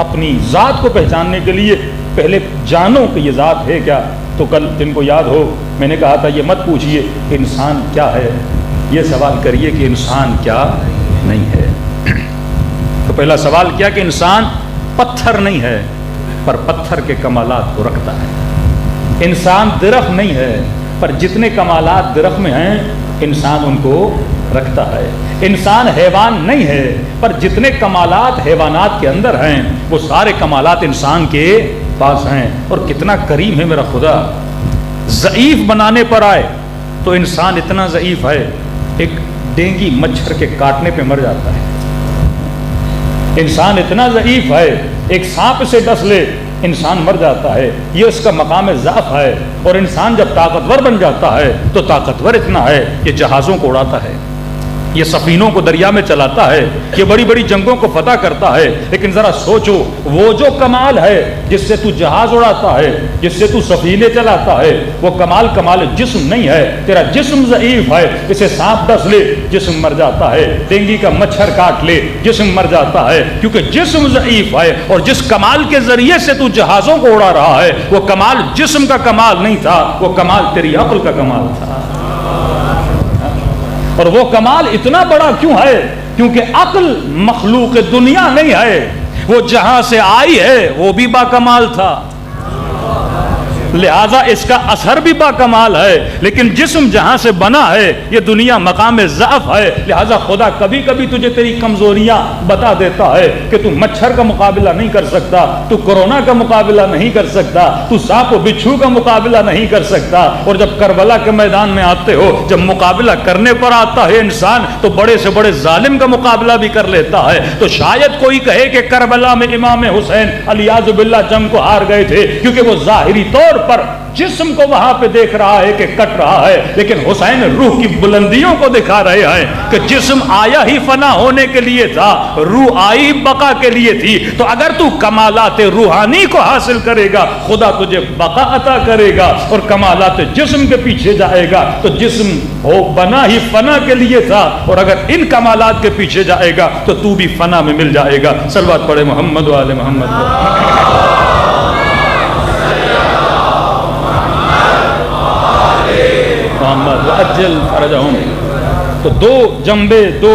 اپنی ذات کو پہچاننے کے لیے پہلے جانو کہ یہ ذات ہے کیا. تو کل جن کو یاد ہو میں نے کہا تھا یہ مت پوچھیے کہ انسان کیا ہے، یہ سوال کریے کہ انسان کیا نہیں ہے. تو پہلا سوال کیا کہ انسان پتھر نہیں ہے پر پتھر کے کمالات کو رکھتا ہے. انسان درخت نہیں ہے پر جتنے کمالات درخت میں ہیں انسان ان کو رکھتا ہے. انسان حیوان نہیں ہے پر جتنے کمالات حیوانات کے اندر ہیں وہ سارے کمالات انسان کے پاس ہیں. اور کتنا کریم ہے میرا خدا. ضعیف بنانے پر آئے تو انسان اتنا ضعیف ہے ایک ڈینگی مچھر کے کاٹنے پہ مر جاتا ہے. انسان اتنا ضعیف ہے ایک سانپ سے ڈس لے انسان مر جاتا ہے. یہ اس کا مقام ضعف ہے. اور انسان جب طاقتور بن جاتا ہے تو طاقتور اتنا ہے کہ جہازوں کو اڑاتا ہے، یہ سفینوں کو دریا میں چلاتا ہے، یہ بڑی بڑی جنگوں کو فتح کرتا ہے. لیکن ذرا سوچو وہ جو کمال ہے جس سے تو جہاز اڑاتا ہے، جس سے تو سفینے چلاتا ہے، وہ کمال جسم نہیں ہے. تیرا جسم ضعیف ہے. اسے سانپ ڈس لے جسم مر جاتا ہے، ڈینگی کا مچھر کاٹ لے جسم مر جاتا ہے، کیونکہ جسم ضعیف ہے. اور جس کمال کے ذریعے سے تو جہازوں کو اڑا رہا ہے وہ کمال جسم کا کمال نہیں تھا، وہ کمال تیری عقل کا کمال تھا. اور وہ کمال اتنا بڑا کیوں ہے؟ کیونکہ عقل مخلوق دنیا نہیں ہے، وہ جہاں سے آئی ہے وہ بھی با کمال تھا، لہذا اس کا اثر بھی با کمال ہے. لیکن جسم جہاں سے بنا ہے یہ دنیا مقام ضعف ہے. لہذا خدا کبھی کبھی تجھے تیری کمزوریاں بتا دیتا ہے کہ تو مچھر کا مقابلہ نہیں کر سکتا، تو کورونا کا مقابلہ نہیں کر سکتا، تو سانپ و بچھو کا مقابلہ نہیں کر سکتا. اور جب کربلا کے میدان میں آتے ہو، جب مقابلہ کرنے پر آتا ہے انسان تو بڑے سے بڑے ظالم کا مقابلہ بھی کر لیتا ہے. تو شاید کوئی کہے کہ کربلا میں امام حسین علیاذ باللہ جنگ کو ہار گئے تھے کیونکہ وہ ظاہری طور پر جسم کو وہاں پہ دیکھ رہا ہے کہ کٹ رہا ہے، لیکن حسین روح کی بلندیوں کو دکھا رہے ہیں کہ جسم آیا ہی فنا ہونے کے لیے تھا، روح آئی بقا کے لیے تھی. تو اگر تو کمالات روحانی کو حاصل کرے گا خدا تجھے بقا عطا کرے گا. اور کمالات جسم کے پیچھے جائے گا تو جسم ہو بنا ہی فنا کے لیے تھا، اور اگر ان کمالات کے پیچھے جائے گا تو تو بھی فنا میں مل جائے گا. صلوات پڑھے محمد و آل محمد. وَأَجِّلْ فَرَجَهُمْ. تو دو جنبے، دو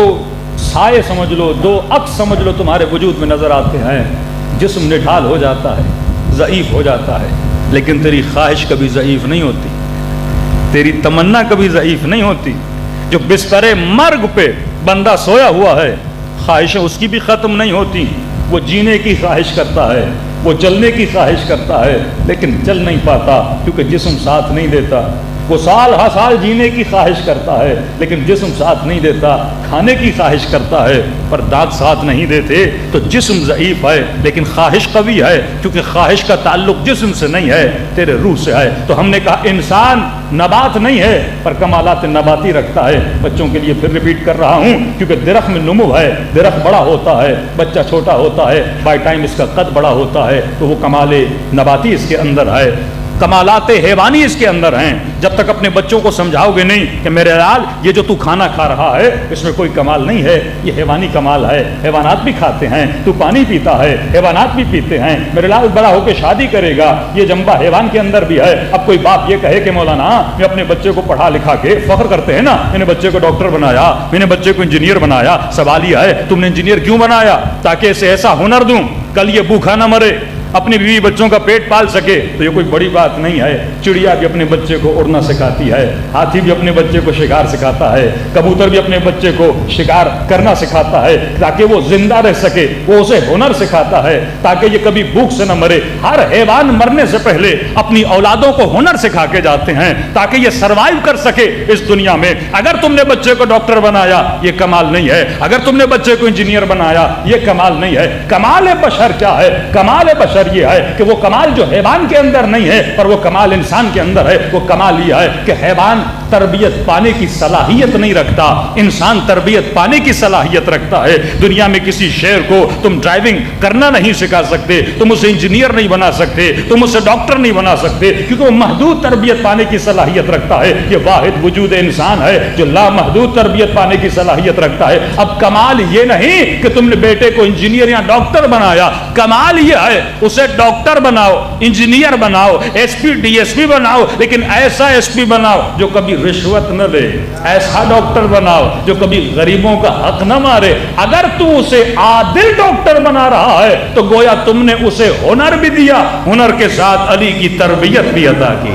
سائے سمجھ لو، دو عکس سمجھ لو تمہارے وجود میں نظر آتے ہیں. جسم نڈھال ہو جاتا ہے، ضعیف ہو جاتا ہے، لیکن تیری خواہش کبھی ضعیف نہیں ہوتی، تیری تمنا کبھی ضعیف نہیں ہوتی. جو بستر مرگ پہ بندہ سویا ہوا ہے خواہشیں اس کی بھی ختم نہیں ہوتی. وہ جینے کی خواہش کرتا ہے، وہ چلنے کی خواہش کرتا ہے، لیکن چل نہیں پاتا کیونکہ جسم ساتھ نہیں دیتا. وہ سال ہر سال جینے کی خواہش کرتا ہے لیکن جسم ساتھ نہیں دیتا. کھانے کی خواہش کرتا ہے پر دانت ساتھ نہیں دیتے. تو جسم ضعیف ہے لیکن خواہش قوی ہے، کیونکہ خواہش کا تعلق جسم سے نہیں ہے، تیرے روح سے ہے. تو ہم نے کہا انسان نبات نہیں ہے پر کمالات نباتی رکھتا ہے. بچوں کے لیے پھر ریپیٹ کر رہا ہوں کیونکہ درخت میں نمو ہے، درخت بڑا ہوتا ہے، بچہ چھوٹا ہوتا ہے، بائی ٹائم اس کا قد بڑا ہوتا ہے تو وہ کمال نباتی اس کے اندر ہے، کمالات حیوانی اس کے اندر ہیں. جب تک اپنے بچوں کو سمجھاؤ گے نہیں کہ میرے لال یہ جو تو کھانا کھا رہا ہے اس میں کوئی کمال نہیں ہے، یہ حیوانی کمال ہے، حیوانات بھی کھاتے ہیں، تو پانی پیتا ہے، حیوانات بھی پیتے ہیں. میرے لال بڑا ہو کے شادی کرے گا، یہ جنبہ حیوان کے اندر بھی ہے. اب کوئی باپ یہ کہے کہ مولانا میں اپنے بچے کو پڑھا لکھا کے فخر کرتے ہیں نا، میں نے بچے کو ڈاکٹر بنایا، میں نے بچے کو انجینئر بنایا. سوال یہ ہے تم نے انجینئر کیوں بنایا؟ تاکہ اسے ایسا ہنر دوں کل یہ بھوکا نہ مرے، اپنی بیوی بچوں کا پیٹ پال سکے. تو یہ کوئی بڑی بات نہیں ہے. چڑیا بھی اپنے بچے کو اڑنا سکھاتی ہے، ہاتھی بھی اپنے بچے کو شکار سکھاتا ہے، کبوتر بھی اپنے بچے کو شکار کرنا سکھاتا ہے تاکہ وہ زندہ رہ سکے. وہ اسے ہنر سکھاتا ہے تاکہ یہ کبھی بھوک سے نہ مرے. ہر حیوان مرنے سے پہلے اپنی اولادوں کو ہنر سکھا کے جاتے ہیں تاکہ یہ سروائیو کر سکے اس دنیا میں. اگر تم نے بچے کو ڈاکٹر بنایا یہ کمال نہیں ہے، اگر تم نے بچے کو انجینئر بنایا یہ کمال نہیں ہے. کمال بشر کیا ہے؟ کمال بشر اثر یہ ہے کہ وہ کمال جو حیوان کے اندر نہیں ہے پر وہ کمال انسان کے اندر ہے. وہ کمال یہ ہے کہ حیوان تربیت پانے کی صلاحیت نہیں رکھتا, انسان تربیت پانے کی صلاحیت رکھتا ہے. دنیا میں کسی شیر کو تم ڈرائیونگ کرنا نہیں سکھا سکتے, تم اسے انجینئر نہیں بنا سکتے, تم اسے ڈاکٹر نہیں بنا سکتے, کیونکہ وہ محدود تربیت پانے کی صلاحیت رکھتا ہے. یہ واحد وجود انسان ہے جو لامحدود تربیت پانے کی صلاحیت رکھتا ہے. اب کمال یہ نہیں کہ تم نے بیٹے کو انجینئر یا ڈاکٹر بنایا, کمال یہ ہے اسے ڈاکٹر بناؤ, انجینئر بناؤ, S P D S P بناؤ, لیکن ایسا ایس پی بناؤ جو کبھی رشوت نہ لے, ایسا ڈاکٹر بناؤ جو کبھی غریبوں کا حق نہ مارے. اگر تو اسے عادل ڈاکٹر بنا رہا ہے تو گویا تم نے اسے ہنر بھی دیا, ہنر کے ساتھ علی کی تربیت بھی عطا کی.